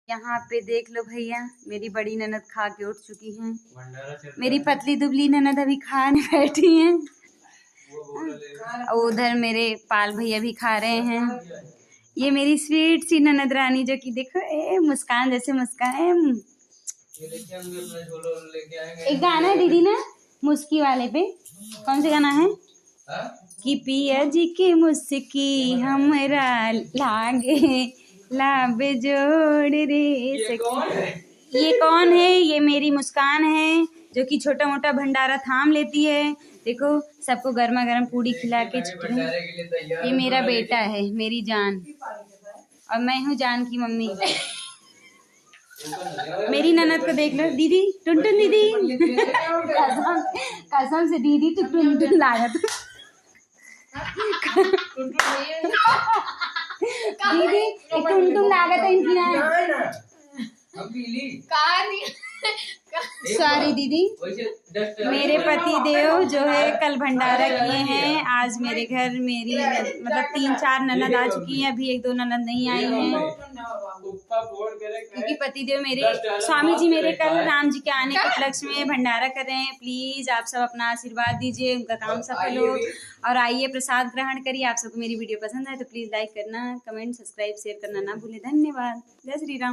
यहाँ पे देख लो भैया, मेरी बड़ी ननद खा के उठ चुकी हैं। मेरी पतली दुबली ननद अभी खाने बैठी हैं। और उधर मेरे पाल भैया भी खा रहे हैं। ये मेरी स्वीट सी ननद रानी जो कि देखो मुस्कान जैसे मुस्कान। एक गाना है दीदी ना मुस्की वाले पे, कौन सा गाना है? कि पिया जी की मुस्की हमरा लागे लाभ जोड़ रे। ये कौन है? ये मेरी मुस्कान है जो कि छोटा मोटा भंडारा थाम लेती है। देखो सबको गर्मा गर्म पूड़ी खिला के ये मेरा बेटा है, मेरी जान, और मैं हूँ जान की मम्मी। मेरी ननद को देख लो, दीदी टुनटुन दीदी। कसम से दीदी तू टुनटुन लागत। दीदी टुनटुन लागत है इनकी ना। सॉरी दीदी। मेरे पति देव जो है कल भंडारा किए हैं, आज मेरे घर मेरी मतलब 3-4 ननद आ चुकी हैं, अभी 1-2 ननद नहीं आई हैं क्योंकि पति देव मेरे स्वामी जी मेरे कल राम जी के आने के उपलक्ष्य में भंडारा कर रहे हैं। प्लीज आप सब अपना आशीर्वाद दीजिए, उनका काम सफल हो और आइए प्रसाद ग्रहण करिए। आप सबको मेरी वीडियो पसंद है तो प्लीज लाइक करना, कमेंट, सब्सक्राइब, शेयर करना ना भूले। धन्यवाद। जय श्री राम।